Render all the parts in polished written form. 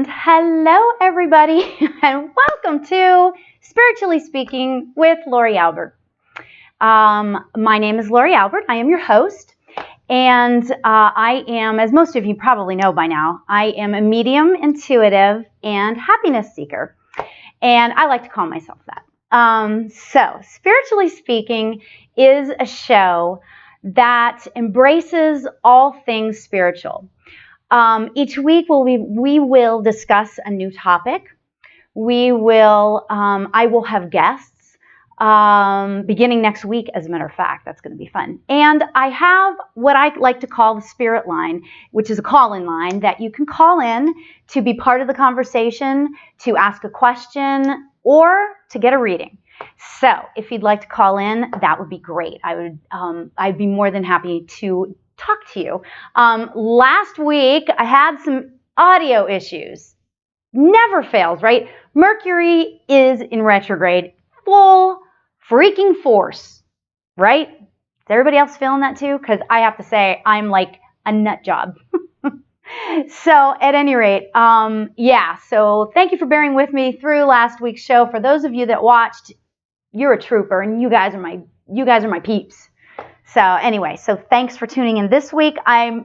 And hello, everybody, and welcome to Spiritually Speaking with Lauri Albert. My name is Lauri Albert. I am your host, and I am, as most of you probably know by now, I am a medium, intuitive, and happiness seeker. And I like to call myself that. So, Spiritually Speaking is a show that embraces all things spiritual. Each week we will discuss a new topic. I will have guests beginning next week, as a matter of fact. That's going to be fun. And I have what I like to call the spirit line, which is a call-in line that you can call in to be part of the conversation, to ask a question, or to get a reading. So if you'd like to call in, that would be great. I'd be more than happy to talk to you. Last week, I had some audio issues. Never fails, right? Mercury is in retrograde, full freaking force, right? Is everybody else feeling that too? Because I have to say, I'm like a nut job. So at any rate, so thank you for bearing with me through last week's show. For those of you that watched, you're a trooper, and you guys are my peeps. So anyway, so thanks for tuning in this week. I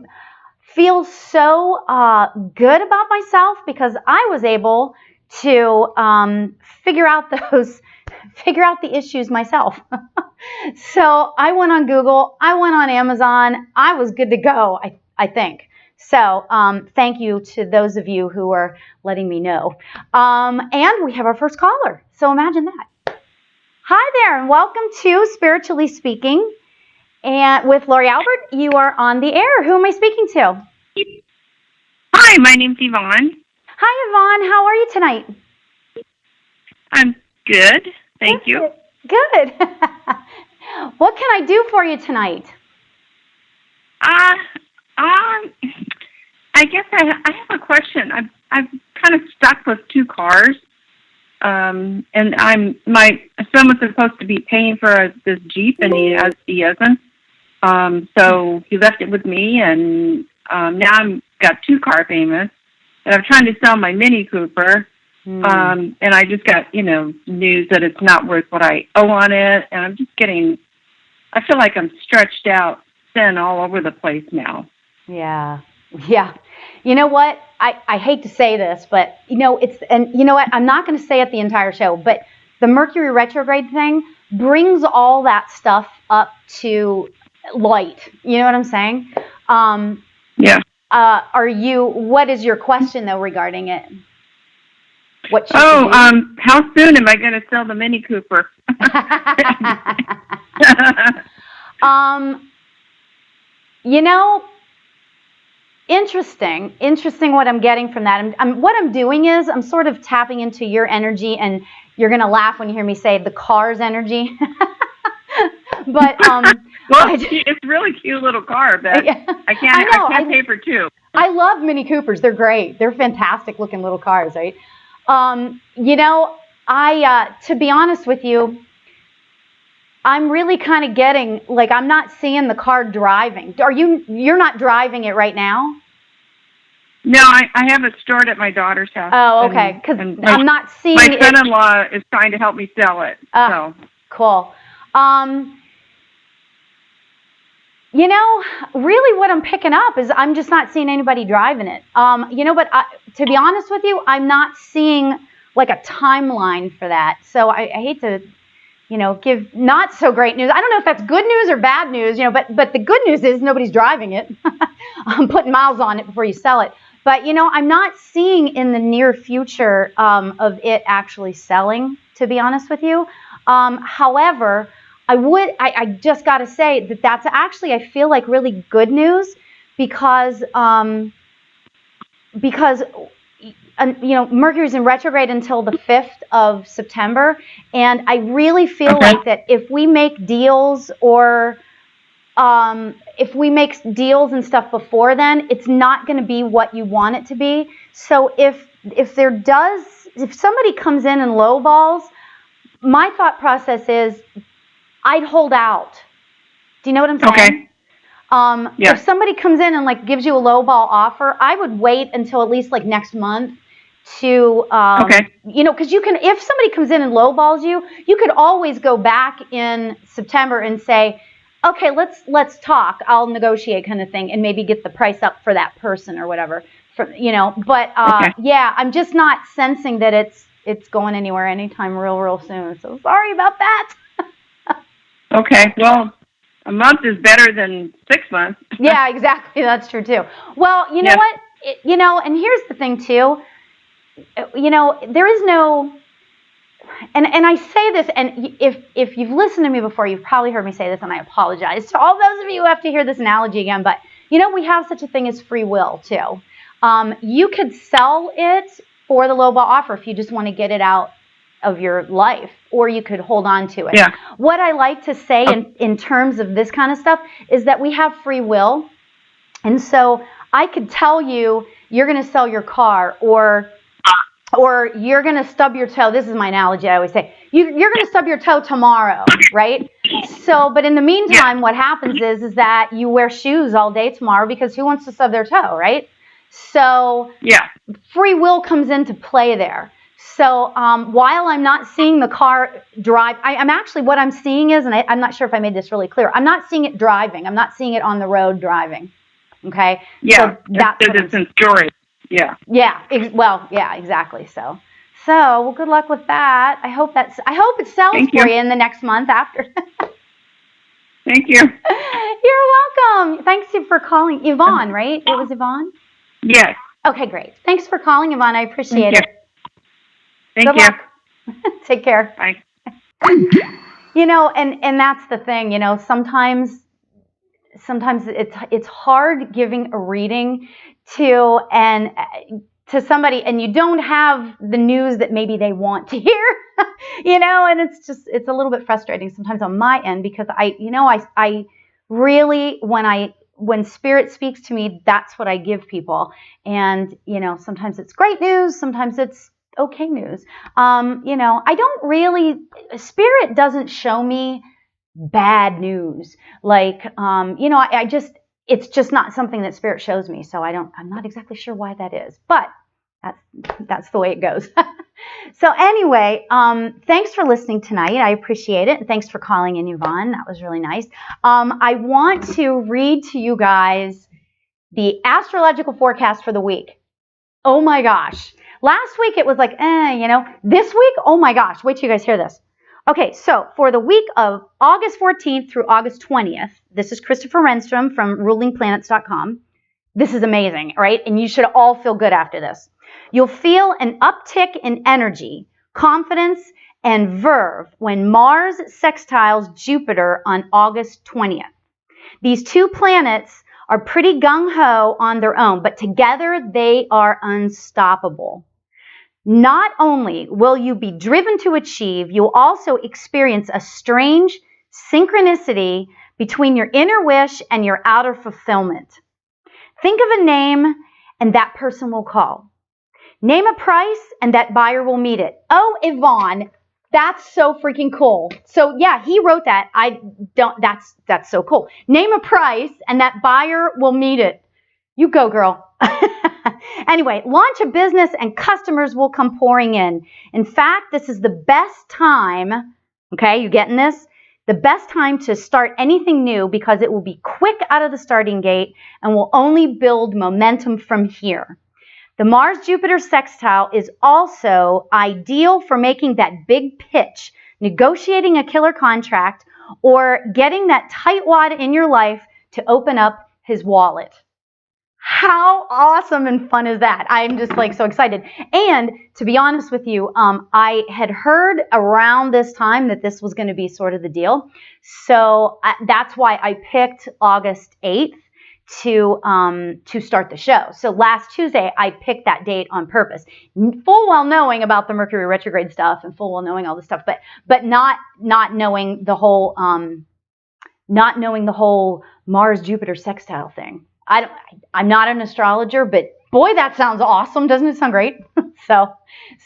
feel so good about myself because I was able to figure out the issues myself. So I went on Google, I went on Amazon, I was good to go, I think. So thank you to those of you who are letting me know. And we have our first caller, so imagine that. Hi there, and welcome to Spiritually Speaking. And with Lauri Albert, you are on the air. Who am I speaking to? Hi, my name's Yvonne. Hi, Yvonne. How are you tonight? I'm good. Thank you. Good. What can I do for you tonight? I guess I have a question. I'm kind of stuck with two cars. And my son was supposed to be paying for this Jeep, and he hasn't. So he left it with me, and now I've got two car payments, and I'm trying to sell my Mini Cooper. And I just got, news that it's not worth what I owe on it, and I feel like I'm stretched out thin all over the place now. Yeah. You know what? I hate to say this, but you know what? I'm not going to say it the entire show, but the Mercury retrograde thing brings all that stuff up to light. You know what I'm saying? Yeah. What is your question though regarding it? How soon am I going to sell the Mini Cooper? Interesting what I'm getting from that. What I'm doing is I'm sort of tapping into your energy, and you're going to laugh when you hear me say the car's energy. But it's a really cute little car, but I can't pay for two. I love Mini Coopers. They're great. They're fantastic looking little cars, right? To be honest with you, I'm really kind of getting, like, I'm not seeing the car driving. You're not driving it right now? No, I have it stored at my daughter's house. Oh, okay. Because I'm not seeing it. My son-in-law is trying to help me sell it. So cool. Really what I'm picking up is I'm just not seeing anybody driving it. But to be honest with you, I'm not seeing like a timeline for that. So I hate to, give not so great news. I don't know if that's good news or bad news, but the good news is nobody's driving it. I'm putting miles on it before you sell it. But, I'm not seeing in the near future of it actually selling, to be honest with you. However, I just got to say that's actually, I feel like, really good news because Mercury's in retrograde until the 5th of September. And I really feel like that if we make deals or if we make deals and stuff before then, it's not going to be what you want it to be. So if somebody comes in and lowballs, my thought process is I'd hold out. Do you know what I'm saying? Okay. If somebody comes in and gives you a lowball offer, I would wait until at least next month to, Okay. because you can, if somebody comes in and lowballs you, you could always go back in September and say, okay, let's talk. I'll negotiate, kind of thing, and maybe get the price up for that person or whatever. But Okay. yeah, I'm just not sensing that it's going anywhere anytime real soon. So sorry about that. Okay. Well, a month is better than 6 months. Yeah, exactly. That's true too. Well, you know Yeah. what? And here's the thing too. There is no, and I say this, and if you've listened to me before, you've probably heard me say this, and I apologize to all those of you who have to hear this analogy again, but we have such a thing as free will too. You could sell it for the lowball offer if you just want to get it out of your life, or you could hold on to it. Yeah. What I like to say in terms of this kind of stuff is that we have free will. And so I could tell you, you're going to sell your car, or you're going to stub your toe. This is my analogy I always say. You're going to stub your toe tomorrow, right? So, but in the meantime, what happens is that you wear shoes all day tomorrow, because who wants to stub their toe, right? So free will comes into play there. So while I'm not seeing the car drive, I'm actually, what I'm seeing is, and I'm not sure if I made this really clear, I'm not seeing it driving. I'm not seeing it on the road driving. Okay? Yeah. So that's it's in storage. Yeah. Yeah. Well, yeah, exactly. So well, good luck with that. I hope it sells for you in the next month after. Thank you. You're welcome. Thanks for calling. Yvonne, right? It was Yvonne? Yes. Okay, great. Thanks for calling, Yvonne. I appreciate it. Thank Good you. luck. Take care. Bye. And that's the thing, sometimes it's hard giving a reading to somebody, and you don't have the news that maybe they want to hear, and it's a little bit frustrating sometimes on my end, because I really, when Spirit speaks to me, that's what I give people. And, sometimes it's great news, sometimes it's okay news. I don't really, Spirit doesn't show me bad news. Like, it's just not something that Spirit shows me. So I'm not exactly sure why that is, but that's the way it goes. So anyway, thanks for listening tonight. I appreciate it. And thanks for calling in, Yvonne. That was really nice. I want to read to you guys the astrological forecast for the week. Oh my gosh. Last week it was like, this week, oh my gosh, wait till you guys hear this. Okay, so for the week of August 14th through August 20th, this is Christopher Renstrom from rulingplanets.com. This is amazing, right? And you should all feel good after this. You'll feel an uptick in energy, confidence, and verve when Mars sextiles Jupiter on August 20th. These two planets are pretty gung-ho on their own, but together they are unstoppable. Not only will you be driven to achieve, you'll also experience a strange synchronicity between your inner wish and your outer fulfillment. Think of a name and that person will call. Name a price and that buyer will meet it. Oh, Yvonne, that's so freaking cool. So yeah, he wrote that. That's so cool. Name a price and that buyer will meet it. You go, girl. Anyway, launch a business and customers will come pouring in. In fact, this is the best time, okay, you getting this? The best time to start anything new, because it will be quick out of the starting gate and will only build momentum from here. The Mars-Jupiter sextile is also ideal for making that big pitch, negotiating a killer contract, or getting that tightwad in your life to open up his wallet. How awesome and fun is that? I'm just so excited. And to be honest with you, I had heard around this time that this was going to be sort of the deal. So that's why I picked August 8th to start the show. So last Tuesday, I picked that date on purpose, full well knowing about the Mercury retrograde stuff and full well knowing all this stuff, but not knowing the whole Mars-Jupiter sextile thing. I'm not an astrologer, but boy, that sounds awesome. Doesn't it sound great? So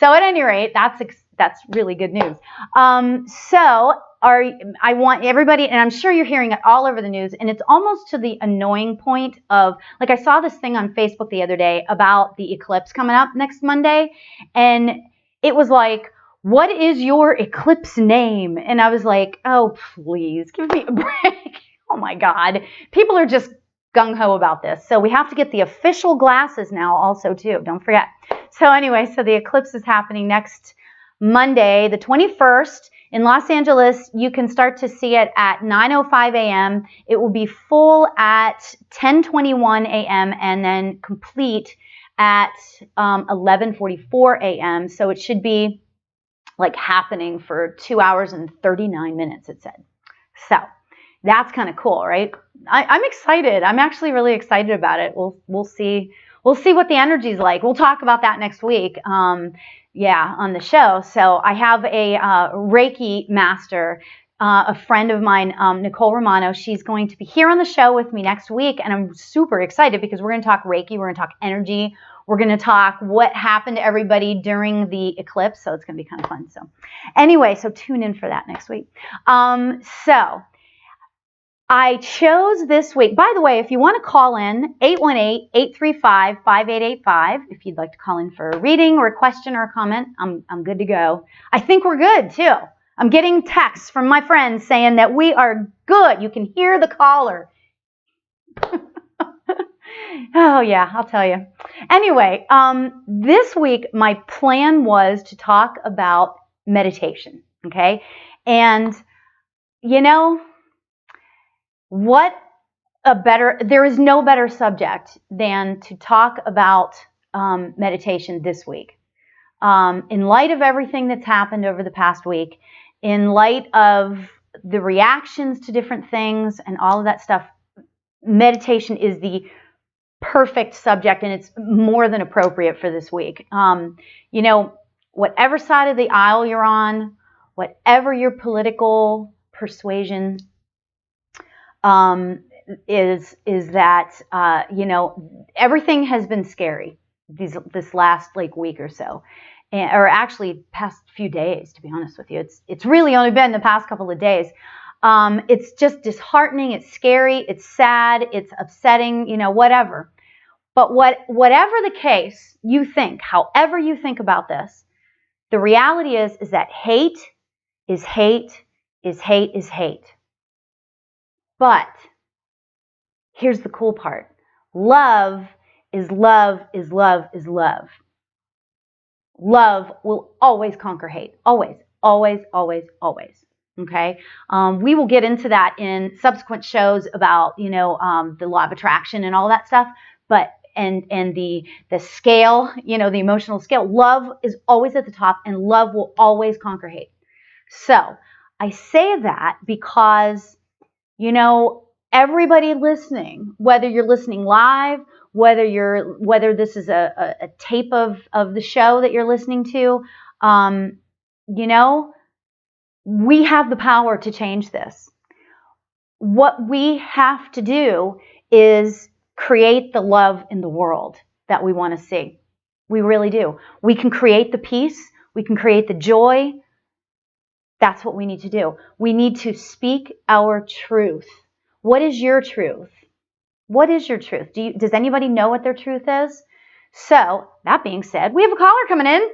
at any rate, that's that's really good news. I want everybody, and I'm sure you're hearing it all over the news, and it's almost to the annoying point of, like, I saw this thing on Facebook the other day about the eclipse coming up next Monday, and it was like, what is your eclipse name? And I was like, oh, please, give me a break. Oh my God. People are just gung-ho about this. So we have to get the official glasses now also too. Don't forget. So anyway, so the eclipse is happening next Monday, the 21st in Los Angeles. You can start to see it at 9:05 a.m. It will be full at 10:21 a.m. and then complete at 11:44 a.m. So it should be like happening for 2 hours and 39 minutes, it said. So that's kind of cool, right? I'm excited. I'm actually really excited about it. We'll see. We'll see what the energy is like. We'll talk about that next week. On the show. So I have a Reiki master, a friend of mine, Nicole Romano. She's going to be here on the show with me next week, and I'm super excited because we're going to talk Reiki. We're going to talk energy. We're going to talk what happened to everybody during the eclipse. So it's going to be kind of fun. So anyway, so tune in for that next week. So I chose this week. By the way, if you want to call in, 818-835-5885. If you'd like to call in for a reading or a question or a comment, I'm good to go. I think we're good too. I'm getting texts from my friends saying that we are good. You can hear the caller. Oh yeah, I'll tell you. Anyway, this week my plan was to talk about meditation, okay? And you know, there is no better subject than to talk about meditation this week. In light of everything that's happened over the past week, in light of the reactions to different things and all of that stuff, meditation is the perfect subject, and it's more than appropriate for this week. You know, whatever side of the aisle you're on, whatever your political persuasion is that, you know, everything has been scary this last like week or so, or actually past few days, to be honest with you. It's really only been the past couple of days. It's just disheartening. It's scary. It's sad. It's upsetting, you know, whatever. But whatever the case you think, however you think about this, the reality is that hate is hate is hate is hate. But here's the cool part. Love is love is love is love. Love will always conquer hate. Always, always, always, always. Okay? We will get into that in subsequent shows about, you know, the law of attraction and all that stuff. But and the scale, you know, the emotional scale. Love is always at the top, and love will always conquer hate. So I say that because, you know, everybody listening, whether you're listening live, whether this is a tape of the show that you're listening to, you know, we have the power to change this. What we have to do is create the love in the world that we want to see. We really do. We can create the peace. We can create the joy. That's what we need to do. We need to speak our truth. What is your truth? What is your truth? Does anybody know what their truth is? So, that being said, we have a caller coming in.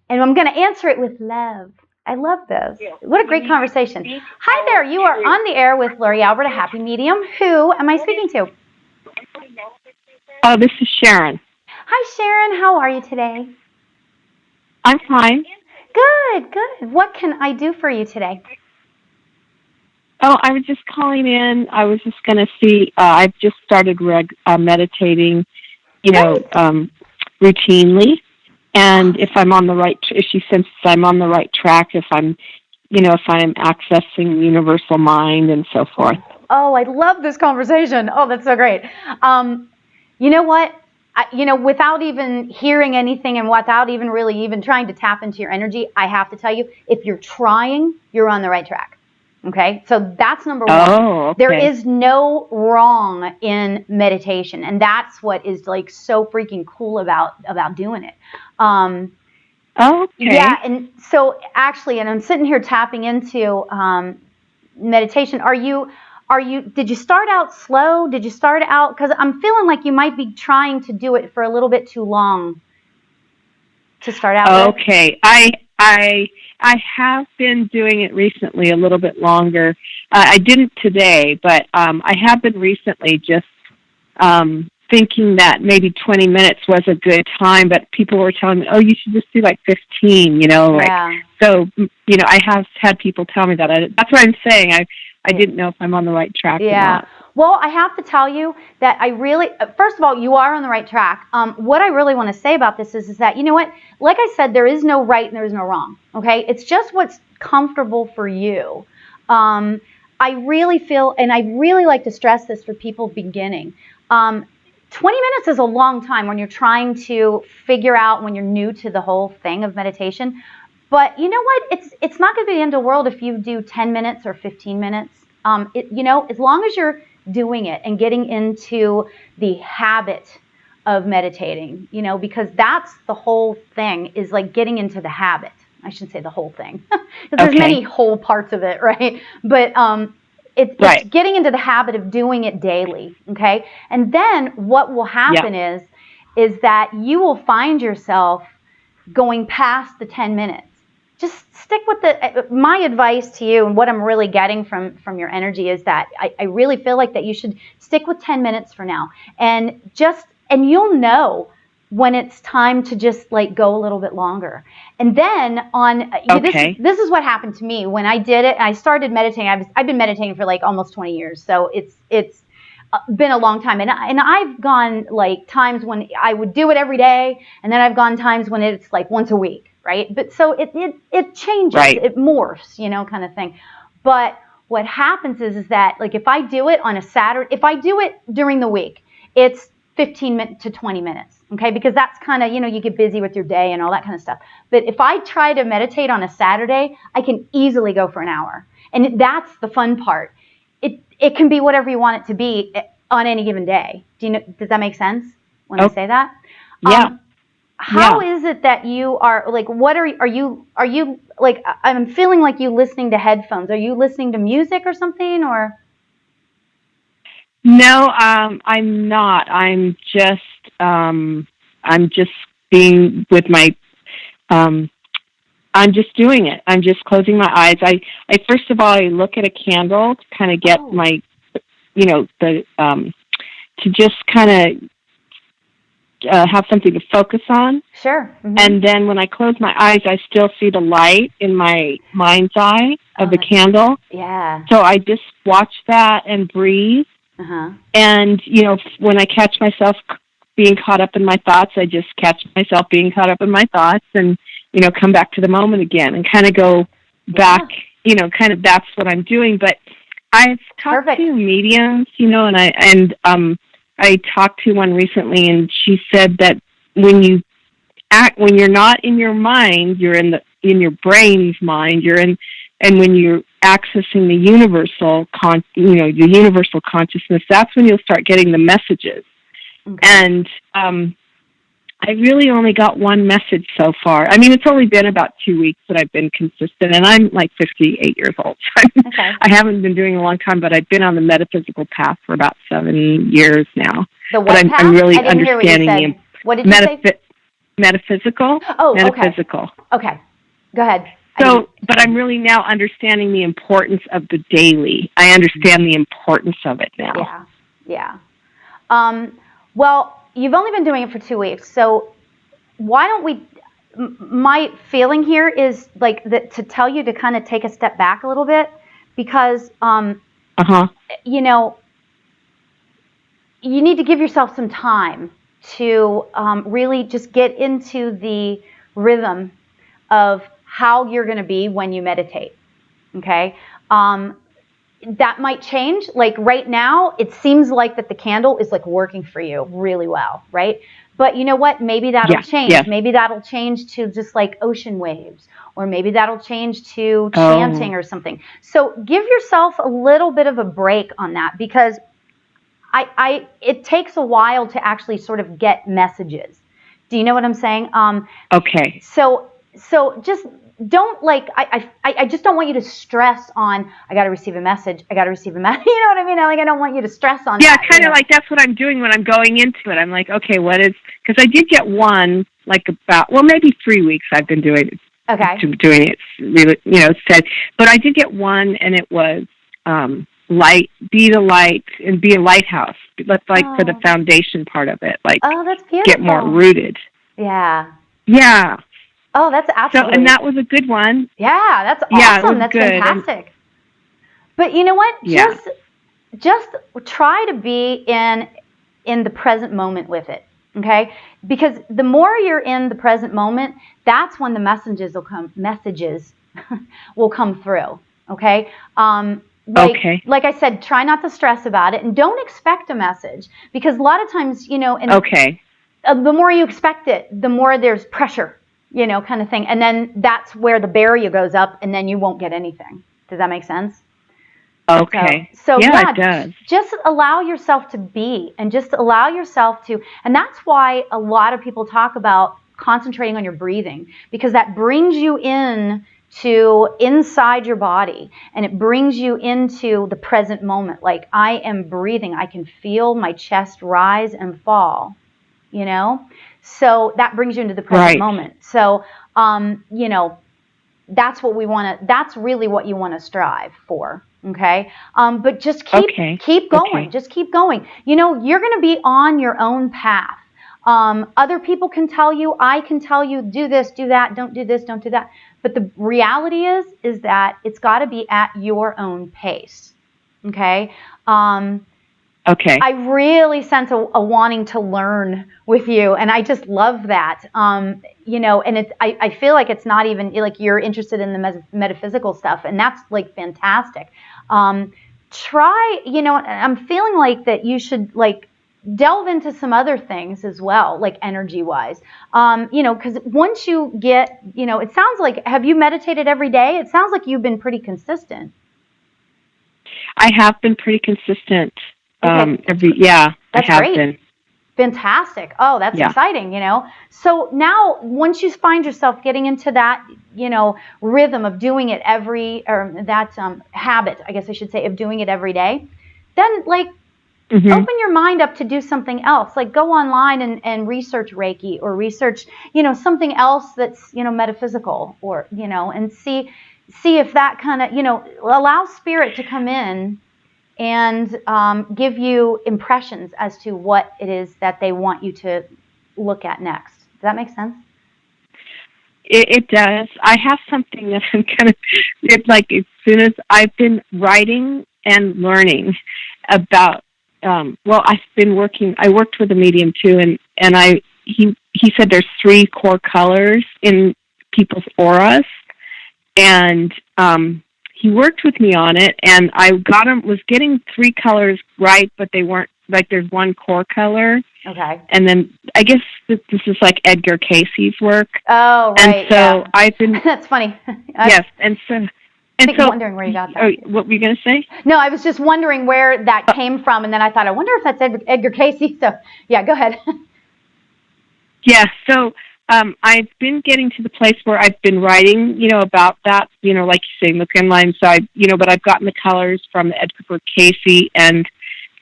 And I'm going to answer it with love. I love this. What a great conversation. Hi there. You are on the air with Lauri Albert, a happy medium. Who am I speaking to? Oh, this is Sharon. Hi, Sharon. How are you today? I'm fine. Good, good. What can I do for you today? Oh, I was just calling in. I was just going to see. I've just started meditating, you know, routinely, and if I'm on the right, if she senses I'm on the right track, if I'm, you know, if I'm accessing universal mind and so forth. Oh, I love this conversation. Oh, that's so great. You know what? Without even hearing anything and without even really even trying to tap into your energy, I have to tell you, if you're trying, you're on the right track. Okay? So that's number one. Oh, okay. There is no wrong in meditation. And that's what is like so freaking cool about doing it. Okay. Yeah, and so actually, and I'm sitting here tapping into meditation. Did you start out slow? Did you start out, because I'm feeling like you might be trying to do it for a little bit too long to start out with? Okay. I have been doing it recently a little bit longer. I didn't today, but I have been recently just thinking that maybe 20 minutes was a good time, but people were telling me, oh, you should just do like 15, Yeah. so, I have had people tell me that. That's what I'm saying. I didn't know if I'm on the right track or Yeah. not. Well, I have to tell you that I really, first of all, you are on the right track. What I really want to say about this is that, you know what, like I said, there is no right and there is no wrong. Okay. It's just what's comfortable for you. I really feel, and I really like to stress this for people beginning. 20 minutes is a long time when you're trying to figure out, when you're new to the whole thing of meditation. But you know what? It's not going to be the end of the world if you do 10 minutes or 15 minutes. As long as you're doing it and getting into the habit of meditating, because that's the whole thing, is like getting into the habit. I shouldn't say the whole thing, because there's many whole parts of it, right? But it's getting into the habit of doing it daily, okay? And then what will happen is that you will find yourself going past the 10 minutes. Just stick with my advice to you, and what I'm really getting from your energy is that I really feel like that you should stick with 10 minutes for now, and you'll know when it's time to just like go a little bit longer. And then this is what happened to me when I did it. I started meditating. I've been meditating for like almost 20 years. So it's been a long time. And I've gone like times when I would do it every day. And then I've gone times when it's like once a week. Right. But so it changes, it morphs, kind of thing. But what happens is that like, if I do it on a Saturday, if I do it during the week, it's 15 to 20 minutes. Okay. Because that's kind of, you get busy with your day and all that kind of stuff. But if I try to meditate on a Saturday, I can easily go for an hour. And that's the fun part. It can be whatever you want it to be on any given day. Does that make sense when I say that? Yeah. How is it that you are like, what are you like, I'm feeling like you listening to headphones. Are you listening to music or something, or? No, I'm not. I'm just being with my, I'm just doing it. I'm just closing my eyes. I first of all, I look at a candle to kind of get my, to just kind of have something to focus on. Sure. Mm-hmm. And then when I close my eyes, I still see the light in my mind's eye of the candle. Yeah. So I just watch that and breathe. Uh-huh. And, when I catch myself being caught up in my thoughts, I just catch myself being caught up in my thoughts and, come back to the moment again and kind of go back, kind of that's what I'm doing. But I've talked to mediums, and I talked to one recently, and she said that when you're not in your mind, you're in your brain's mind, and when you're accessing the universal the universal consciousness, that's when you'll start getting the messages. Okay. And I really only got one message so far. I mean, it's only been about 2 weeks that I've been consistent, and I'm like 58 years old. So I haven't been doing it a long time, but I've been on the metaphysical path for about 7 years now. The what path? I'm really I didn't understanding hear what you said. What did you say? Metaphysical. Oh, metaphysical. Okay. Go ahead. So, but I'm really now understanding the importance of the daily. I understand the importance of it now. Yeah. Well, you've only been doing it for 2 weeks, so why don't we? My feeling here is like that, to tell you to kind of take a step back a little bit, because you need to give yourself some time to really just get into the rhythm of how you're going to be when you meditate. Okay. That might change. Like right now, it seems like that the candle is like working for you really well, right? But you know what? Maybe that'll change. Yeah. Maybe that'll change to just like ocean waves, or maybe that'll change to chanting or something. So give yourself a little bit of a break on that, because it takes a while to actually sort of get messages. Do you know what I'm saying? Okay. So so just don't I just don't want you to stress on, I got to receive a message. I got to receive a message. You know what I mean? Like, I don't want you to stress on Yeah, that. kind of like that's what I'm doing when I'm going into it. I'm like, okay, because I did get one, like maybe 3 weeks I've been doing it. Okay. Doing it really, said, but I did get one, and it was be the light and be a lighthouse. That's for the foundation part of it, that's beautiful. Get more rooted. Yeah. Yeah. Oh, that's absolutely. So, and that was a good one. Yeah, that's awesome. Yeah, that's good. Fantastic. But you know what? Yeah. Just try to be in the present moment with it. Okay? Because the more you're in the present moment, that's when the messages will come through. Okay? Okay. Like I said, try not to stress about it, and don't expect a message, because a lot of times, okay. The more you expect it, the more there's pressure, kind of thing. And then that's where the barrier goes up, and then you won't get anything. Does that make sense? Okay. So yeah, it does. Just allow yourself to be, and just allow yourself to, and that's why a lot of people talk about concentrating on your breathing, because that brings you in to inside your body, and it brings you into the present moment. Like, I am breathing. I can feel my chest rise and fall, So that brings you into the present moment. So, that's what we want to, that's really what you want to strive for. Okay. But just keep going. Okay. Just keep going. You're going to be on your own path. Other people can tell you, I can tell you, do this, do that, don't do this, don't do that. But the reality is that it's got to be at your own pace. Okay. Okay. I really sense a wanting to learn with you, and I just love that. And I feel like it's not even like you're interested in the metaphysical stuff, and that's like fantastic. Try, I'm feeling like that you should delve into some other things as well, like energy-wise. Because once you get, it sounds like, have you meditated every day? It sounds like you've been pretty consistent. I have been pretty consistent. Okay. That's great. Been. Fantastic. Oh, that's exciting, So now, once you find yourself getting into that, rhythm of doing it habit, I guess I should say, of doing it every day, then open your mind up to do something else. Like, go online and research Reiki, or research, something else that's, metaphysical, or, and see if that kind of, allow spirit to come in and give you impressions as to what it is that they want you to look at next. Does that make sense? It does. I have something that I'm it's like, as soon as I've been writing and learning about, I've been I worked with a medium too, and he said there's 3 core colors in people's auras, and he worked with me on it, and I was getting 3 colors right, but they weren't, like, there's 1 core color. Okay. And then I guess this is like Edgar Casey's work. Oh, right. And so I've been. That's funny. Yes, and so. Wondering where you got that. Oh, what were you going to say? No, I was just wondering where that came from, and then I thought, I wonder if that's Edgar Casey. So, yeah, go ahead. Yeah. So. I've been getting to the place where I've been writing, about that, like you say, look online. So but I've gotten the colors from Edgar Casey, and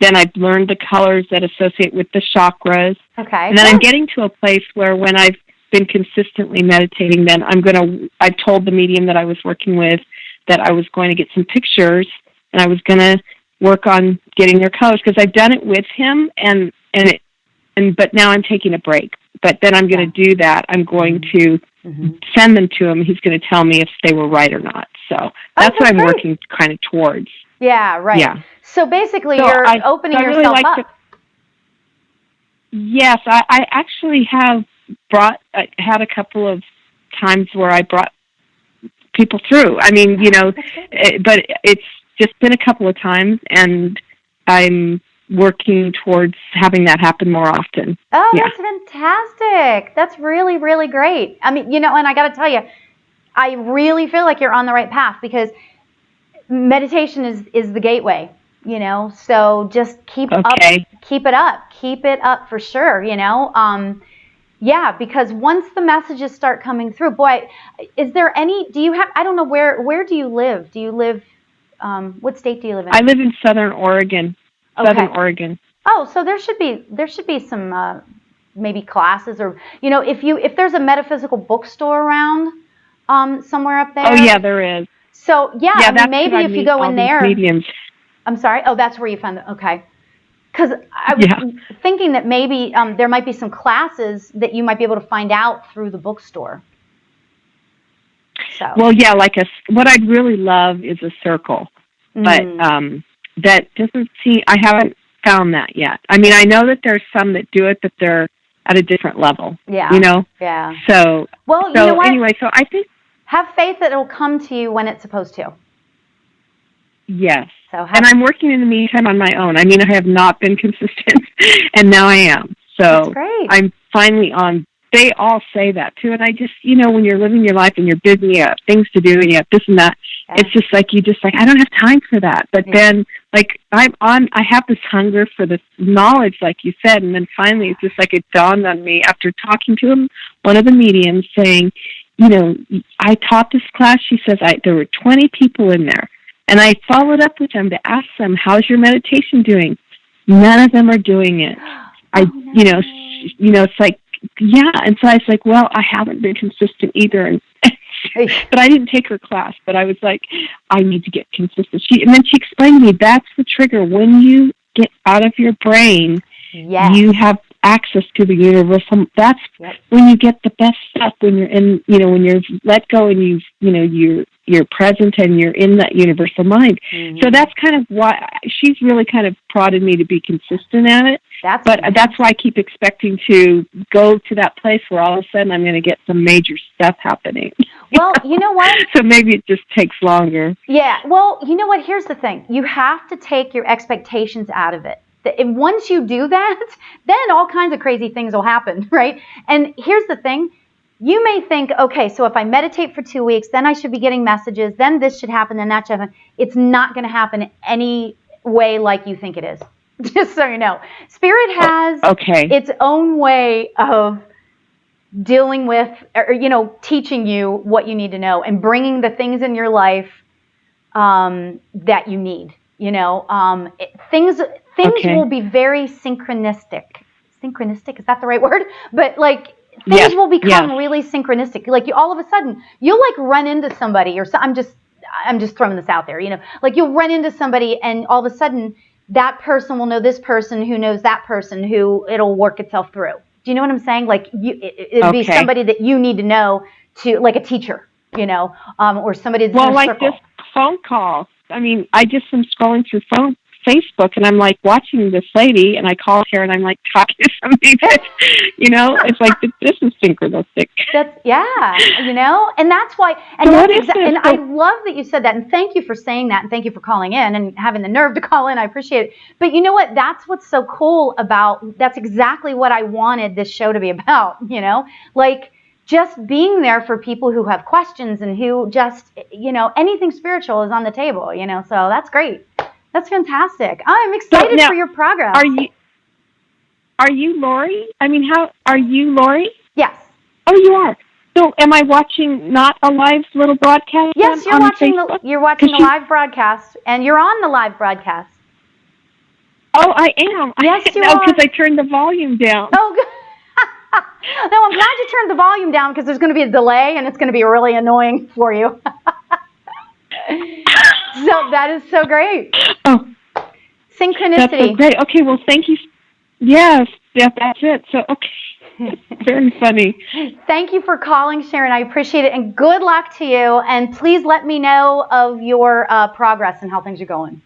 then I've learned the colors that associate with the chakras. Okay. And then I'm getting to a place where, when I've been consistently meditating, then I've told the medium that I was working with that I was going to get some pictures, and I was going to work on getting their colors, because I've done it with him, but now I'm taking a break. But then I'm going to do that. I'm going to send them to him. He's going to tell me if they were right or not. So that's what I'm working kind of towards. Yeah, right. Yeah. So basically, you're opening yourself up. Yes, I actually have had a couple of times where I brought people through. I mean, but it's just been a couple of times, and I'm working towards having that happen more often. Oh, yeah. That's fantastic. That's really, really great. I mean, and I got to tell you, I really feel like you're on the right path, because meditation is the gateway, so just keep it up for sure, Yeah, because once the messages start coming through, boy, is there any, do you have, I don't know, where do you live? Do you live, what state do you live in? I live in Southern Oregon. Southern Oregon. Oh, so there should be some maybe classes, or if there's a metaphysical bookstore around somewhere up there. Oh yeah, there is. So yeah, I mean, maybe if you go in there. Mediums. I'm sorry. Oh, that's where you found it. Okay. Because I was thinking that maybe there might be some classes that you might be able to find out through the bookstore. So. Well, yeah, what I'd really love is a circle, but that doesn't seem. I haven't found that yet. I mean, I know that there's some that do it, but they're at a different level. Yeah. Yeah. So. Well, you know what? Anyway, so I think. Have faith that it'll come to you when it's supposed to. Yes. And I'm working in the meantime on my own. I mean, I have not been consistent, and now I am. So that's great. I'm finally on. They all say that too, and I just, when you're living your life and you're busy, you have things to do, and you have this and that. Yeah. It's just like I don't have time for that. But then, I have this hunger for this knowledge, like you said, and then finally, it's just like it dawned on me after talking to him, one of the mediums, saying, I taught this class. She says there were 20 people in there. And I followed up with them to ask them, how's your meditation doing? None of them are doing it. It's like, yeah. And so I was like, well, I haven't been consistent either. And but I didn't take her class, but I was like, I need to get consistent. And then she explained to me, that's the trigger. When you get out of your brain, you have access to the universal. That's when you get the best stuff, when you're in, when you're let go and you're present and you're in that universal mind. Mm-hmm. So that's kind of why she's really kind of prodded me to be consistent at it. That's why I keep expecting to go to that place where all of a sudden I'm going to get some major stuff happening. Well, you know what? So maybe it just takes longer. Yeah. Well, you know what? Here's the thing. You have to take your expectations out of it. And once you do that, then all kinds of crazy things will happen, right? And here's the thing. You may think, okay, so if I meditate for 2 weeks, then I should be getting messages, then this should happen, then that should happen. It's not going to happen any way like you think it is. Just so you know. Spirit has its own way of dealing with, or, teaching you what you need to know and bringing the things in your life that you need. Things will be very synchronistic. Synchronistic, is that the right word? But things will become really synchronistic. All of a sudden, you'll run into somebody, or I'm just throwing this out there. You'll run into somebody, and all of a sudden, that person will know this person who knows that person, who it'll work itself through. Do you know what I'm saying? It'd be somebody that you need to know, to like a teacher, or somebody that's in a circle. This phone call. I mean, I just am scrolling through Facebook, and I'm watching this lady, and I called her, and I'm talking to somebody that, it's this is synchronistic. And that's why, and I love that you said that, and thank you for saying that, and thank you for calling in and having the nerve to call in. I appreciate it. But you know what? That's what's so cool that's exactly what I wanted this show to be about, just being there for people who have questions and who just, anything spiritual is on the table, so that's great. That's fantastic. I'm excited for your progress. Are you Lauri? I mean, are you Lauri? Yes. Oh, you are. So am I watching not a live little broadcast? Yes, you're watching the live broadcast, and you're on the live broadcast. Oh, I am. Yes, you are. Because I turned the volume down. Oh, good. No, I'm glad you turned the volume down, because there's going to be a delay, and it's going to be really annoying for you. So that is so great. Oh, synchronicity. That's so great. Okay, well, thank you. Yes, that's it. So, okay. Very funny. Thank you for calling, Sharon. I appreciate it, and good luck to you. And please let me know of your progress and how things are going.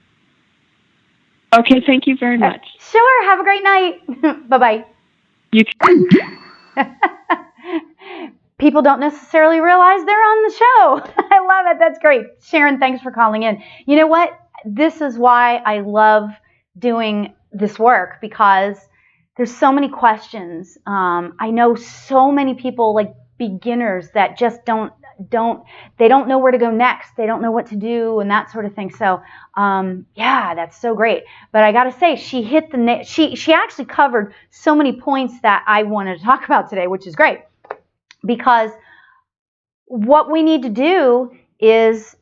Okay, thank you very much. Sure. Have a great night. Bye-bye. You too. People don't necessarily realize they're on the show. I love it. That's great. Sharon, thanks for calling in. You know what? This is why I love doing this work, because there's so many questions. I know so many people, beginners, that just don't, they don't know where to go next. They don't know what to do and that sort of thing. So, yeah, that's so great. But I got to say, she hit she actually covered so many points that I wanted to talk about today, which is great, because what we need to do is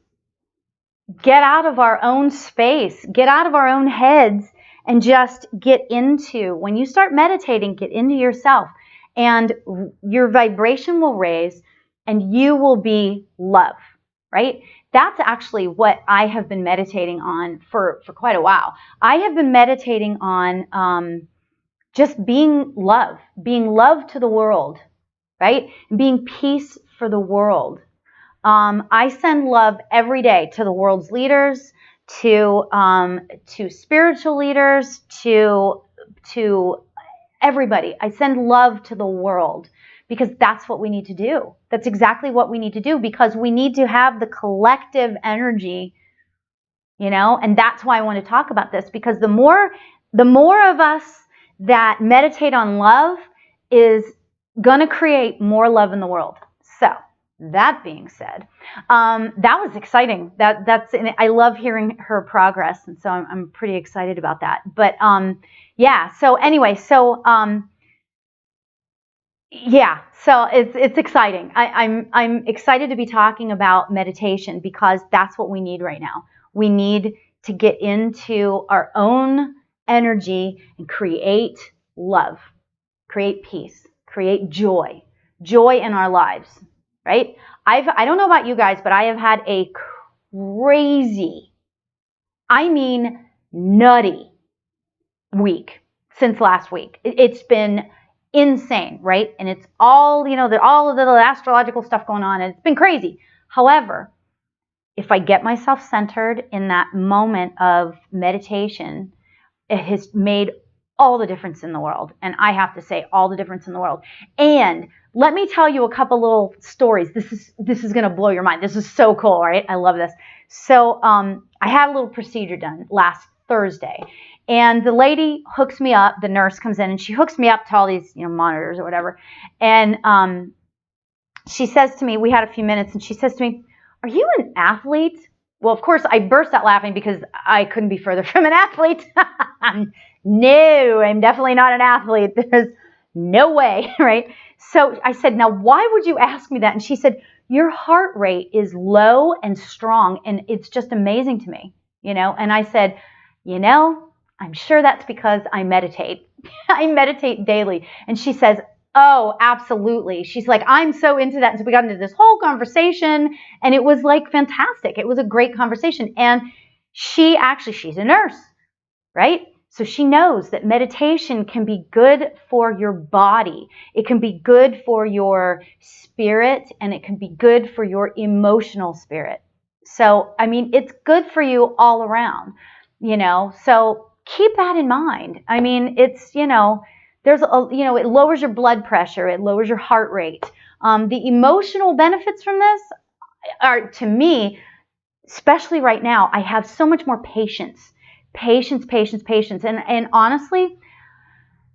get out of our own space, get out of our own heads, and just get into, when you start meditating, get into yourself, and your vibration will raise and you will be love, right? That's actually what I have been meditating on for quite a while. I have been meditating on just being love to the world, right? Being peace for the world. I send love every day to the world's leaders, to spiritual leaders, to everybody. I send love to the world because that's what we need to do. That's exactly what we need to do, because we need to have the collective energy, and that's why I want to talk about this, because the more of us that meditate on love is going to create more love in the world. So, that being said, that was exciting. I love hearing her progress, and so I'm pretty excited about that. But yeah. So anyway, yeah. So it's exciting. I'm excited to be talking about meditation, because that's what we need right now. We need to get into our own energy and create love, create peace, create joy in our lives. Right? I don't know about you guys, but I have had a crazy, I mean nutty week since last week. It's been insane, right? And it's all, all of the astrological stuff going on, and it's been crazy. However, if I get myself centered in that moment of meditation, it has made all the difference in the world. And I have to say, all the difference in the world. And let me tell you a couple little stories. This is going to blow your mind. This is so cool, right? I love this. So I had a little procedure done last Thursday, and the lady hooks me up. The nurse comes in and she hooks me up to all these monitors or whatever. And she says to me, we had a few minutes, and she says to me, "Are you an athlete?" Well, of course, I burst out laughing because I couldn't be further from an athlete. No, I'm definitely not an athlete. There's no way, right? So I said, "Now, why would you ask me that?" And she said, "Your heart rate is low and strong, and it's just amazing to me, And I said, "I'm sure that's because I meditate. I meditate daily." And she says, "Oh, absolutely." She's like, "I'm so into that." And so we got into this whole conversation, and it was like fantastic. It was a great conversation. And she's a nurse, right? So she knows that meditation can be good for your body. It can be good for your spirit, and it can be good for your emotional spirit. So, I mean, it's good for you all around, So keep that in mind. I mean, it's, there's it lowers your blood pressure. It lowers your heart rate. The emotional benefits from this are, to me, especially right now, I have so much more patience. And honestly,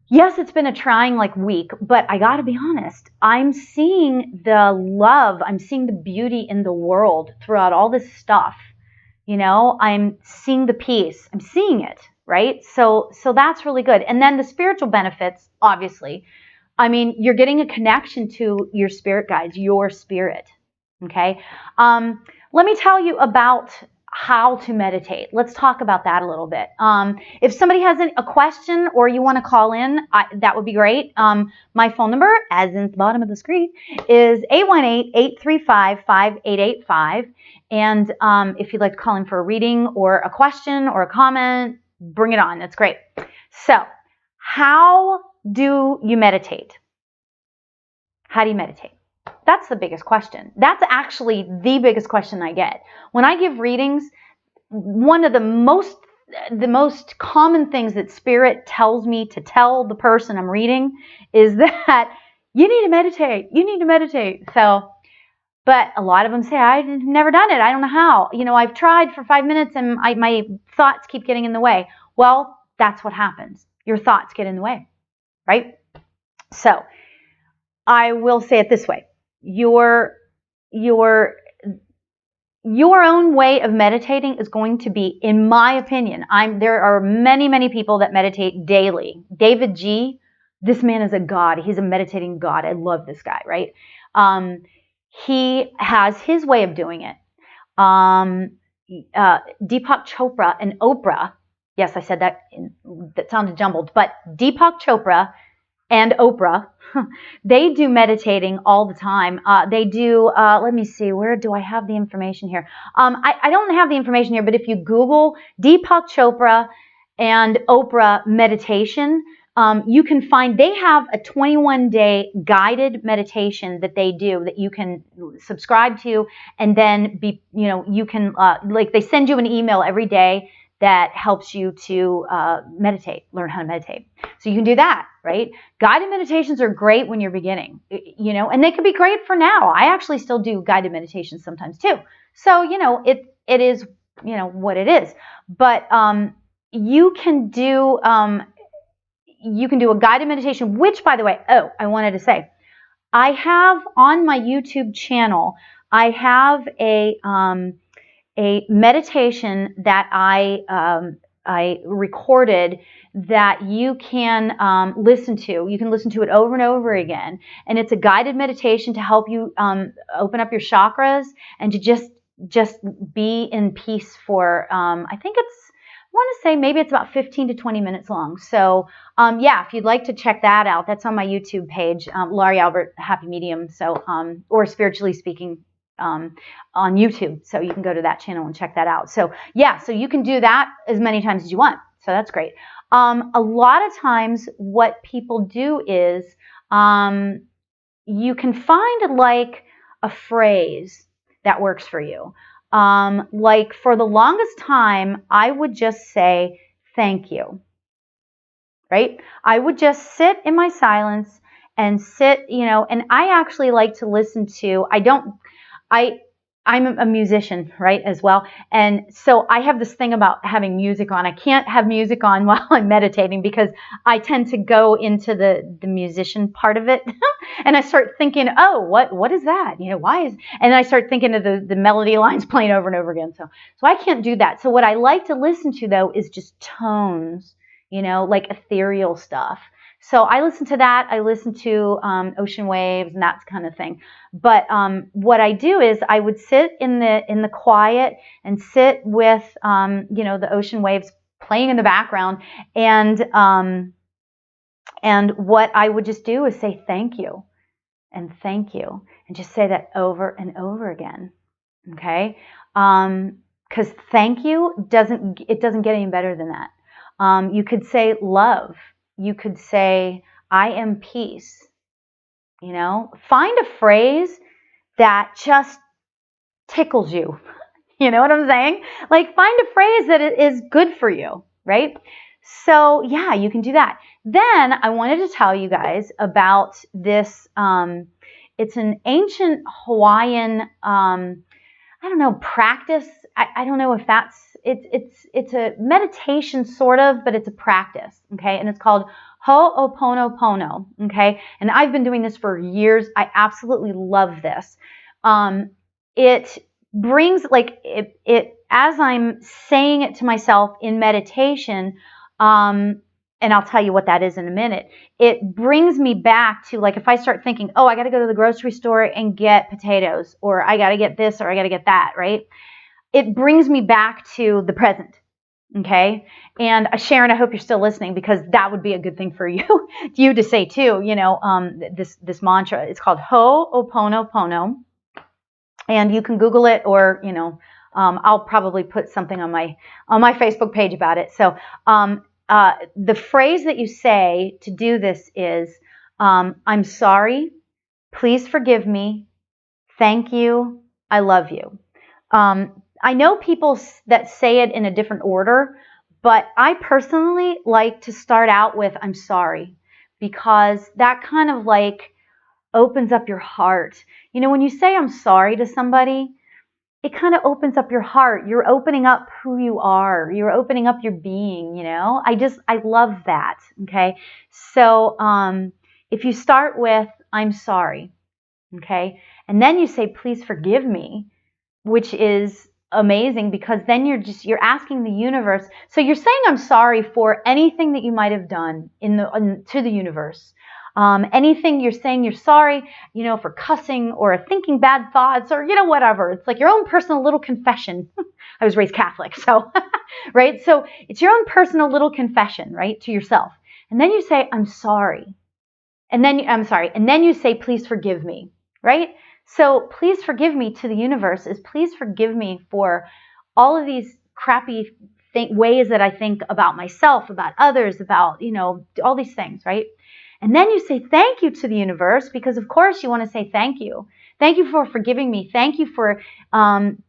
yes, it's been a trying week, but I got to be honest. I'm seeing the love. I'm seeing the beauty in the world throughout all this stuff. I'm seeing the peace. I'm seeing it, right? So that's really good. And then the spiritual benefits, obviously. I mean, you're getting a connection to your spirit guides, your spirit. Okay. Let me tell you about how to meditate. Let's talk about that a little bit. If somebody has a question or you want to call in, that would be great. My phone number, as in the bottom of the screen, is 818-835-5885. And if you'd like to call in for a reading or a question or a comment, bring it on. That's great. So, how do you meditate? How do you meditate? That's the biggest question. That's actually the biggest question I get. When I give readings, one of the most common things that Spirit tells me to tell the person I'm reading is that you need to meditate. You need to meditate. So, but a lot of them say, "I've never done it. I don't know how. I've tried for 5 minutes and my thoughts keep getting in the way." Well, that's what happens. Your thoughts get in the way, right? So, I will say it this way. Your your own way of meditating is going to be, in my opinion, there are many people that meditate daily. David G., this man is a god. He's a meditating god. I love this guy, right? He has his way of doing it. Deepak Chopra and Oprah, yes, I said that, that sounded jumbled, but Deepak Chopra and Oprah, they do meditating all the time. They do, let me see, where do I have the information here? I don't have the information here, but if you Google Deepak Chopra and Oprah meditation, you can find, they have a 21-day guided meditation that they do that you can subscribe to, and then you can, like, they send you an email every day that helps you to meditate, learn how to meditate. So you can do that, right? Guided meditations are great when you're beginning, and they can be great for now. I actually still do guided meditations sometimes too. So, it is, what it is. But you can do a guided meditation, which, by the way, I wanted to say, I have on my YouTube channel, I have a meditation that I recorded that you can listen to. You can listen to it over and over again. And it's a guided meditation to help you open up your chakras and to just be in peace for, I think I want to say maybe it's about 15 to 20 minutes long. So yeah, if you'd like to check that out, that's on my YouTube page, Lauri Albert, Happy Medium. So, or Spiritually Speaking on YouTube. So you can go to that channel and check that out. So yeah, so you can do that as many times as you want. So that's great. A lot of times what people do is you can find like a phrase that works for you. Like for the longest time, I would just say, thank you, right? I would just sit in my silence and sit, and I actually like to listen to, I'm a musician, right, as well. And so I have this thing about having music on. I can't have music on while I'm meditating because I tend to go into the musician part of it. And I start thinking, oh, what is that? Why is, and then I start thinking of the melody lines playing over and over again. So I can't do that. So what I like to listen to though is just tones, like ethereal stuff. So I listen to that. I listen to ocean waves and that kind of thing. But what I do is I would sit in the quiet and sit with the ocean waves playing in the background, and what I would just do is say thank you and just say that over and over again. Okay, because thank you doesn't get any better than that. You could say love. You could say, I am peace. Find a phrase that just tickles you. You know what I'm saying? Like, find a phrase that is good for you, right? So yeah, you can do that. Then I wanted to tell you guys about this. It's an ancient Hawaiian, practice. I don't know if it's a meditation sort of, but it's a practice, okay? And it's called Ho'oponopono, okay? And I've been doing this for years. I absolutely love this. It brings, like, it as I'm saying it to myself in meditation, and I'll tell you what that is in a minute, it brings me back to, like, if I start thinking, oh, I got to go to the grocery store and get potatoes, or I got to get this, or I got to get that, right? It brings me back to the present, okay? And Sharon, I hope you're still listening, because that would be a good thing for you to say too. This mantra, it's called Ho'oponopono, and you can Google it, or I'll probably put something on my Facebook page about it. So the phrase that you say to do this is, I'm sorry, please forgive me, thank you, I love you. I know people that say it in a different order, but I personally like to start out with I'm sorry, because that kind of like opens up your heart. When you say I'm sorry to somebody, it kind of opens up your heart. You're opening up who you are. You're opening up your being, I love that, okay? So if you start with I'm sorry, okay, And then you say, please forgive me, which is amazing, because then you're asking the universe. So you're saying, I'm sorry for anything that you might have done to the universe. Anything, you're saying you're sorry, for cussing or thinking bad thoughts or, whatever. It's like your own personal little confession. I was raised Catholic, so, right? So it's your own personal little confession, right, to yourself. And then you say, I'm sorry. And then you say, please forgive me, right? So please forgive me to the universe is please forgive me for all of these crappy ways that I think about myself, about others, about, all these things, right? And then you say thank you to the universe, because of course you want to say thank you. Thank you for forgiving me. Thank you for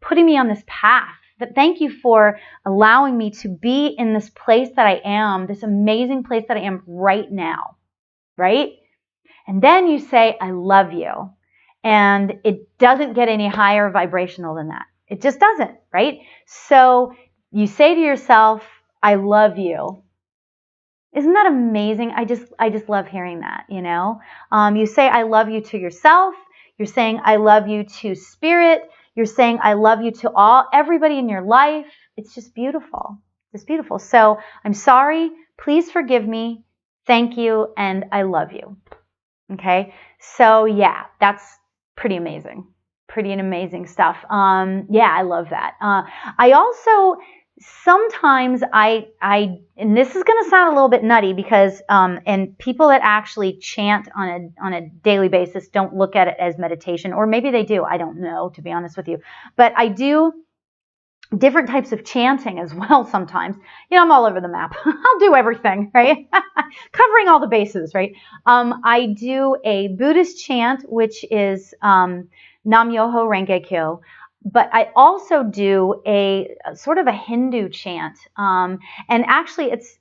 putting me on this path. Thank you for allowing me to be in this place that I am, this amazing place that I am right now, right? And then you say, I love you. And it doesn't get any higher vibrational than that. It just doesn't, right? So you say to yourself, I love you. Isn't that amazing? I just love hearing that, You say, I love you to yourself. You're saying, I love you to spirit. You're saying, I love you to everybody in your life. It's just beautiful. It's beautiful. So I'm sorry. Please forgive me. Thank you. And I love you. Okay. So yeah, that's pretty amazing. Pretty amazing stuff. Yeah, I love that. I also sometimes and this is going to sound a little bit nutty because and people that actually chant on a daily basis don't look at it as meditation, or maybe they do. I don't know, to be honest with you. But I do different types of chanting as well sometimes. I'm all over the map. I'll do everything, right? Covering all the bases, right? I do a Buddhist chant, which is Nam Myoho Renge Kyo. But I also do a sort of a Hindu chant. And actually it's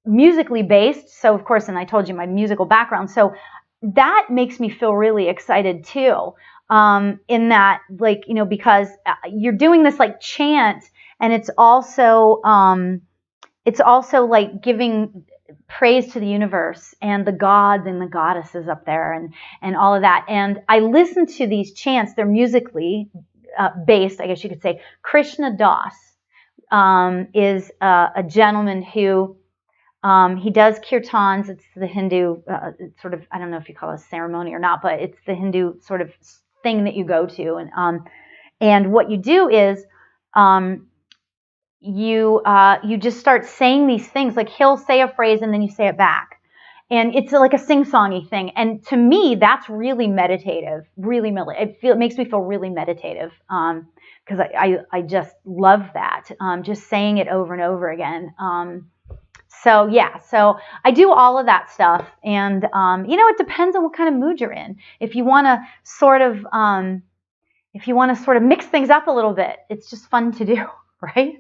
musically based. So of course, and I told you my musical background. So that makes me feel really excited too. In that, because you're doing this like chant, and it's also like giving praise to the universe and the gods and the goddesses up there and all of that. And I listen to these chants. They're musically based, I guess you could say. Krishna Das is a gentleman who he does kirtans. It's the Hindu sort of, I don't know if you call it a ceremony or not, but it's the Hindu sort of thing that you go to. And what you do is you just start saying these things. Like he'll say a phrase and then you say it back. And it's like a sing-songy thing. And to me, that's really meditative. It makes me feel really meditative because I just love that. Just saying it over and over again. So yeah, so I do all of that stuff, and it depends on what kind of mood you're in. If you want to sort of mix things up a little bit, it's just fun to do, right?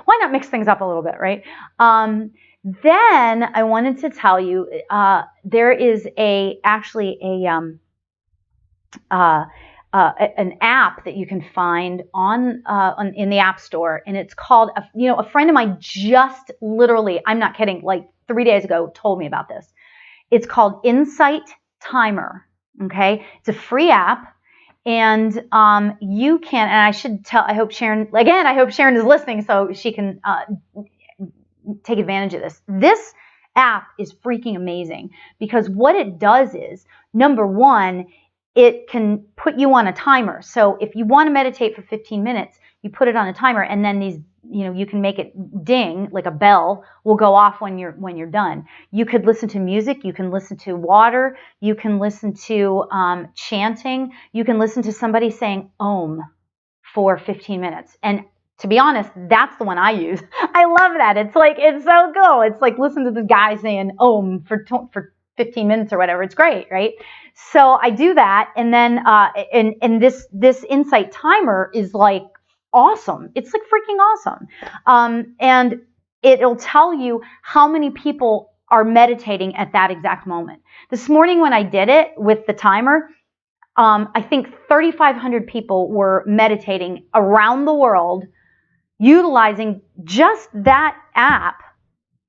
Why not mix things up a little bit, right? Then I wanted to tell you there is actually an app that you can find in the App Store, and it's called a friend of mine just literally, I'm not kidding, like 3 days ago told me about this. It's called Insight Timer. Okay, it's a free app, and you can. And I hope Sharon is listening so she can take advantage of this. This app is freaking amazing because what it does is, number one, it can put you on a timer. So if you want to meditate for 15 minutes, you put it on a timer, and then you can make it ding, like a bell will go off when you're done. You could listen to music, you can listen to water, you can listen to chanting, you can listen to somebody saying Om for 15 minutes. And to be honest, that's the one I use. I love that. It's so cool. It's like listen to this guy saying Om for 15 minutes or whatever. It's great, right? So I do that, and then and this Insight Timer is like awesome. It's like freaking awesome. And it'll tell you how many people are meditating at that exact moment. This morning when I did it with the timer, I think 3,500 people were meditating around the world utilizing just that app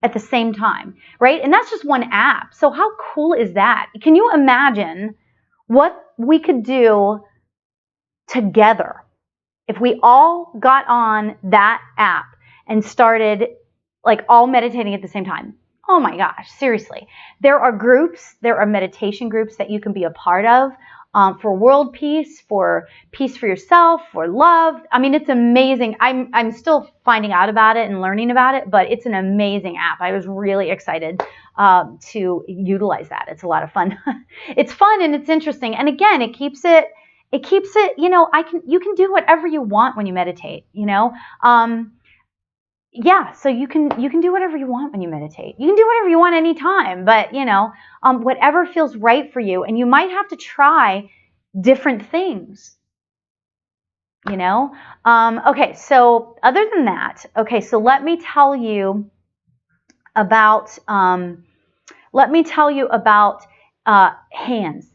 at the same time, right? And that's just one app. So how cool is that? Can you imagine what we could do together if we all got on that app and started like all meditating at the same time. Oh my gosh, seriously. There are groups, there are meditation groups that you can be a part of for world peace for yourself, for love. I mean, it's amazing. I'm still finding out about it and learning about it, but it's an amazing app. I was really excited to utilize that. It's a lot of fun. It's fun and it's interesting. And again, it keeps it, you know, you can do whatever you want when you meditate, you know. Yeah, so you can do whatever you want when you meditate. You can do whatever you want anytime, but you know, whatever feels right for you. And you might have to try different things, you know. Okay, so other than that, okay, so let me tell you about hands.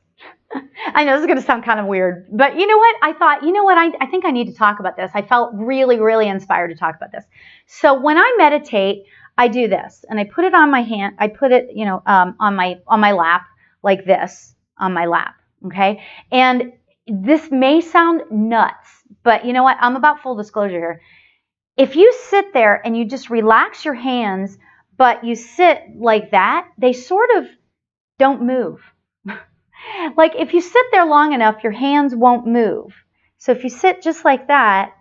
I know this is going to sound kind of weird, but you know what? I thought, you know what? I think I need to talk about this. I felt really, really inspired to talk about this. So when I meditate, I do this, and I put it on my hand. I put it, you know, on my lap like this, on my lap. Okay, and this may sound nuts, but you know what? I'm about full disclosure here. If you sit there and you just relax your hands, but you sit like that, they sort of don't move. Like if you sit there long enough, your hands won't move. So if you sit just like that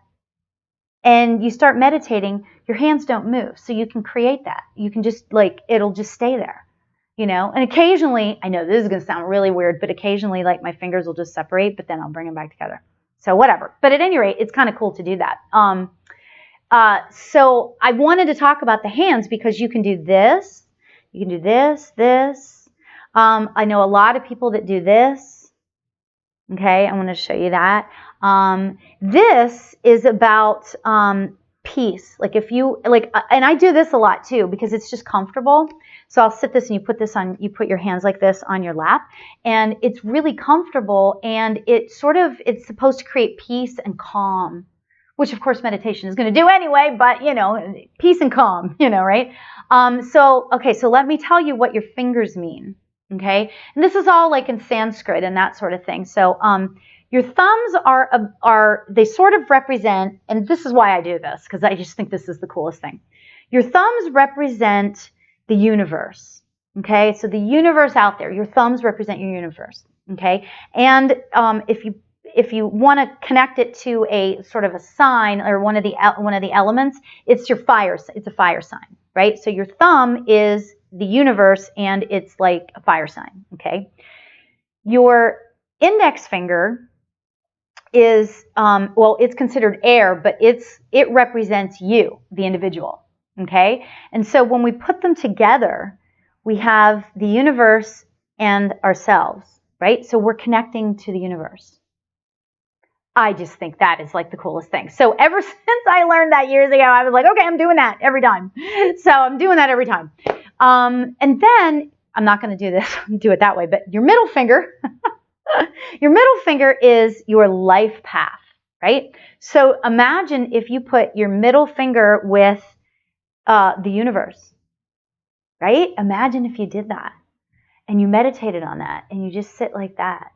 and you start meditating, your hands don't move. So you can create that. You can just like, it'll just stay there, you know. And occasionally, I know this is going to sound really weird, but occasionally like my fingers will just separate, but then I'll bring them back together. So whatever. But at any rate, it's kind of cool to do that. So I wanted to talk about the hands because you can do this. You can do this, this. I know a lot of people that do this. Okay, I want to show you that. This is about peace. Like if you like, and I do this a lot too because it's just comfortable. So I'll sit this and you put your hands like this on your lap, and it's really comfortable, and it's supposed to create peace and calm, which of course meditation is going to do anyway, but you know, peace and calm, you know, right? So let me tell you what your fingers mean. Okay, and this is all like in Sanskrit and that sort of thing. So your thumbs they sort of represent, and this is why I do this, because I just think this is the coolest thing. Your thumbs represent the universe. Okay, so the universe out there, your thumbs represent your universe. Okay, and if you want to connect it to a sort of a sign or one of the elements, it's a fire sign, right? So your thumb is the universe, and it's like a fire sign. Okay, your index finger is it's considered air, but it represents you, the individual. Okay, and so when we put them together, we have the universe and ourselves, right? So we're connecting to the universe. I just think that is like the coolest thing. So ever since I learned that years ago, I was like, okay, I'm doing that every time. So I'm doing that every time. And then I'm not going to do it that way, but your middle finger, your middle finger is your life path, right? So imagine if you put your middle finger with the universe, right? Imagine if you did that and you meditated on that and you just sit like that.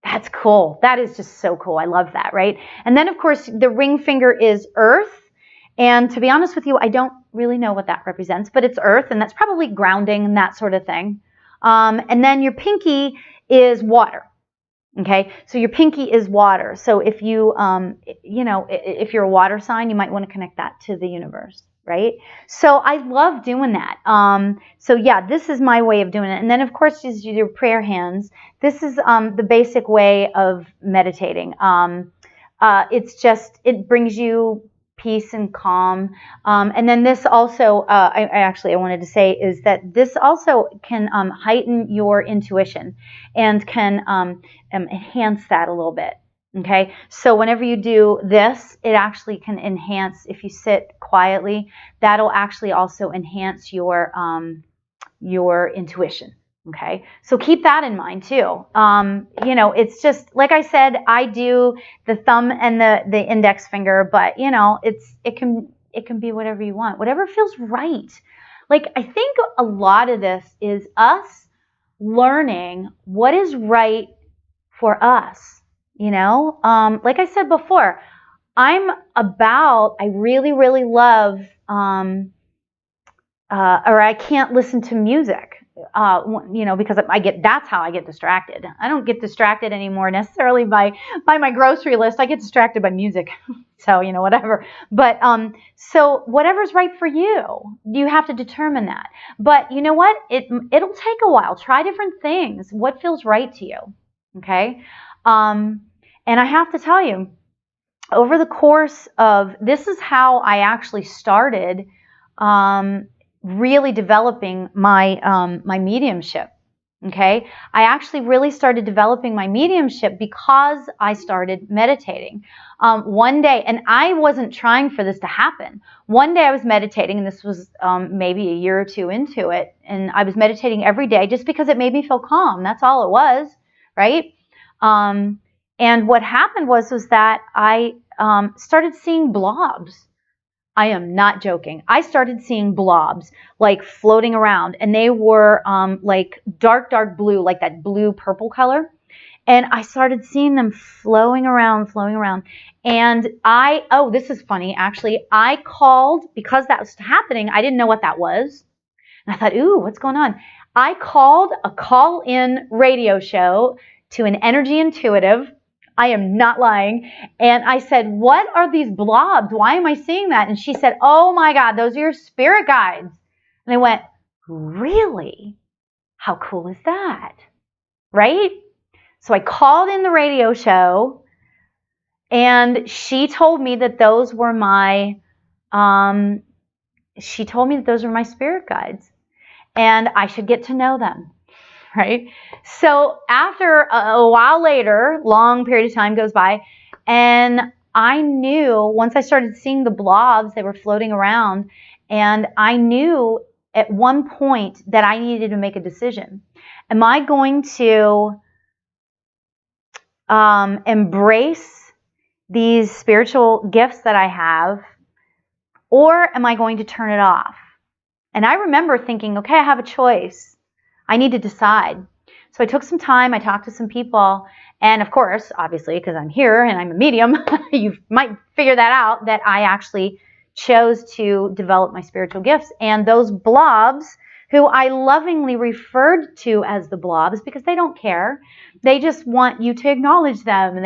That's cool. That is just so cool. I love that, right? And then, of course, the ring finger is earth. And to be honest with you, I don't really know what that represents, but it's earth, and that's probably grounding and that sort of thing. And then your pinky is water. Okay, so your pinky is water. So if you, if you're a water sign, you might want to connect that to the universe, right? So I love doing that. So yeah, this is my way of doing it. And then of course, is your prayer hands. This is the basic way of meditating. It brings you peace and calm. And then this also, I wanted to say is that this also can heighten your intuition and can enhance that a little bit. Okay, so whenever you do this, it actually can enhance, if you sit quietly, that'll actually also enhance your intuition. Okay, so keep that in mind too. It's just like I said, I do the thumb and the index finger, but it can be whatever you want, whatever feels right. Like I think a lot of this is us learning what is right for us. Like I said before, I really, really love, or I can't listen to music, because that's how I get distracted. I don't get distracted anymore necessarily by my grocery list. I get distracted by music. So, whatever. But, so whatever's right for you, you have to determine that. But you know what? It'll take a while. Try different things. What feels right to you? Okay. And I have to tell you, over the course of, this is how I actually started, really developing my my mediumship. Okay, I actually really started developing my mediumship because I started meditating. One day, and I wasn't trying for this to happen. One day I was meditating, and this was maybe a year or two into it, and I was meditating every day just because it made me feel calm. That's all it was, right? And what happened was that I started seeing blobs. I am not joking. I started seeing blobs like floating around, and they were like dark blue, like that blue purple color. And I started seeing them flowing around. And this is funny, actually. I called, because that was happening, I didn't know what that was. And I thought, ooh, what's going on? I called a call-in radio show to an energy intuitive. I am not lying. And I said, what are these blobs? Why am I seeing that? And she said, oh my God, those are your spirit guides. And I went, really? How cool is that? Right? So I called in the radio show, and she told me that those were my spirit guides, and I should get to know them. Right? So after a while later, long period of time goes by, and I knew, once I started seeing the blobs, they were floating around, and I knew at one point that I needed to make a decision. Am I going to embrace these spiritual gifts that I have, or am I going to turn it off? And I remember thinking, okay, I have a choice. I need to decide. So I took some time, I talked to some people, and of course, obviously, because I'm here and I'm a medium, you might figure that out, that I actually chose to develop my spiritual gifts. And those blobs, who I lovingly referred to as the blobs, because they don't care. They just want you to acknowledge them, and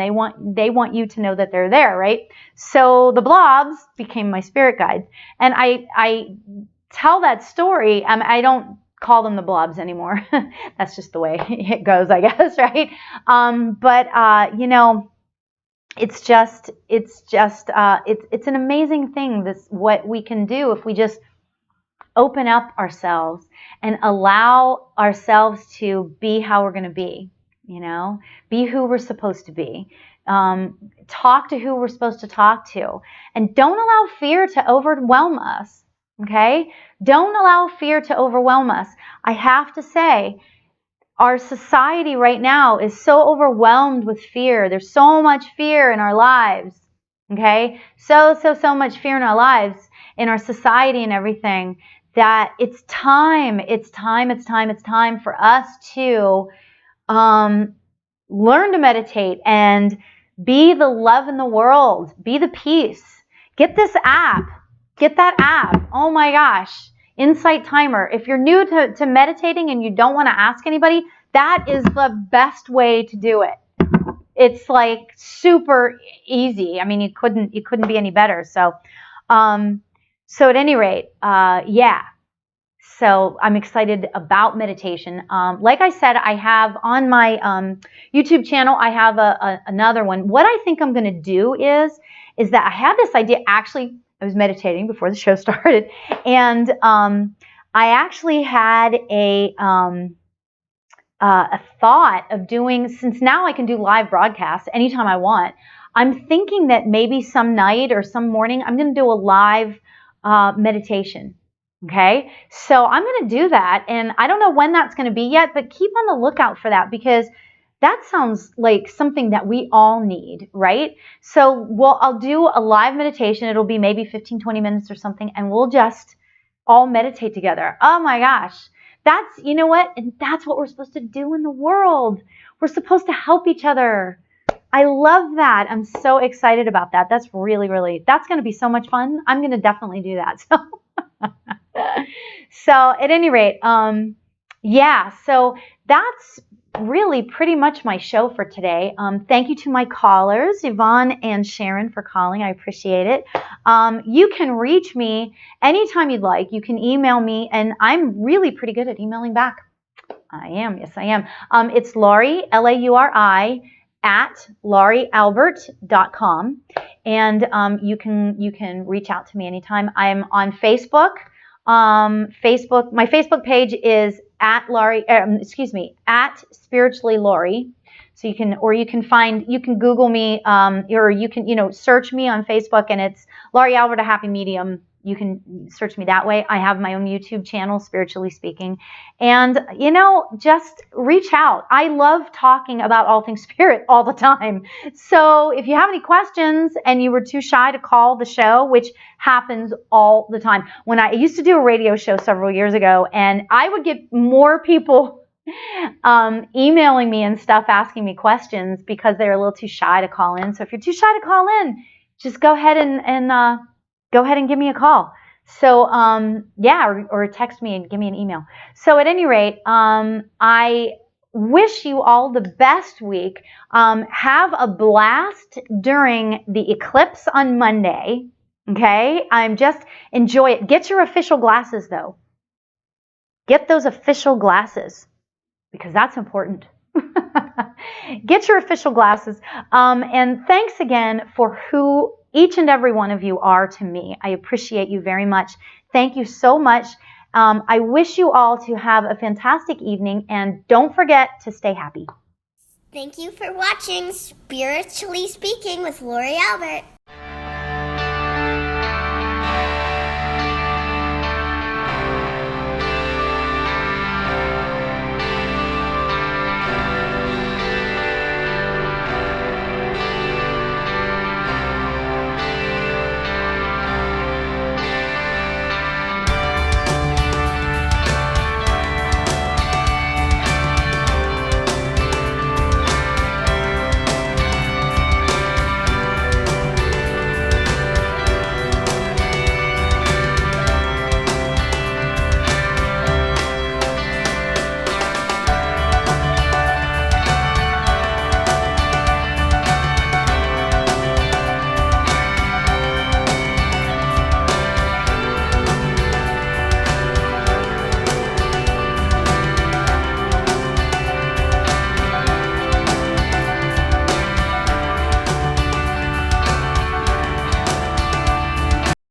they want you to know that they're there, right? So the blobs became my spirit guides. And I tell that story, I don't call them the blobs anymore. That's just the way it goes, I guess, right? But it's an amazing thing, what we can do if we just open up ourselves and allow ourselves to be how we're going to be, be who we're supposed to be, talk to who we're supposed to talk to, and don't allow fear to overwhelm us. Okay? Don't allow fear to overwhelm us. I have to say, our society right now is so overwhelmed with fear. There's so much fear in our lives. Okay? So much fear in our lives, in our society and everything, that it's time for us to learn to meditate and be the love in the world. Be the peace. Get this app. Get that app. Oh my gosh. Insight Timer. If you're new to meditating and you don't want to ask anybody, that is the best way to do it. It's like super easy. I mean, you couldn't be any better. So at any rate, yeah. So I'm excited about meditation. Like I said, I have on my YouTube channel, I have another one. What I think I'm going to do is that I had this idea. Actually, I was meditating before the show started, and I actually had a thought of doing, since now I can do live broadcasts anytime I want, I'm thinking that maybe some night or some morning I'm going to do a live meditation. Okay, so I'm going to do that, and I don't know when that's going to be yet, but keep on the lookout for that, because that sounds like something that we all need, right? So I'll do a live meditation. It'll be maybe 15, 20 minutes or something, and we'll just all meditate together. Oh my gosh. That's, you know what? And that's what we're supposed to do in the world. We're supposed to help each other. I love that. I'm so excited about that. That's really, really, that's going to be so much fun. I'm going to definitely do that. So at any rate, yeah, so that's really pretty much my show for today. Thank you to my callers, Yvonne and Sharon, for calling. I appreciate it. You can reach me anytime you'd like. You can email me, and I'm really pretty good at emailing back. I am. Yes, I am. It's Lauri, Lauri, at laurialbert.com. And you can reach out to me anytime. I'm on Facebook. My Facebook page is at Spiritually Lauri. So you can Google me, or you can, search me on Facebook, and it's Lauri Albert, a happy medium. You can search me that way. I have my own YouTube channel, Spiritually Speaking. And, just reach out. I love talking about all things spirit all the time. So if you have any questions and you were too shy to call the show, which happens all the time. When I used to do a radio show several years ago, and I would get more people emailing me and stuff, asking me questions because they're a little too shy to call in. So if you're too shy to call in, just go ahead and give me a call. So, or text me and give me an email. So at any rate, I wish you all the best week. Have a blast during the eclipse on Monday. Okay? Enjoy it. Get your official glasses, though. Get those official glasses, because that's important. Get your official glasses. And thanks again for who each and every one of you are to me. I appreciate you very much. Thank you so much. I wish you all to have a fantastic evening, and don't forget to stay happy. Thank you for watching Spiritually Speaking with Lauri Albert.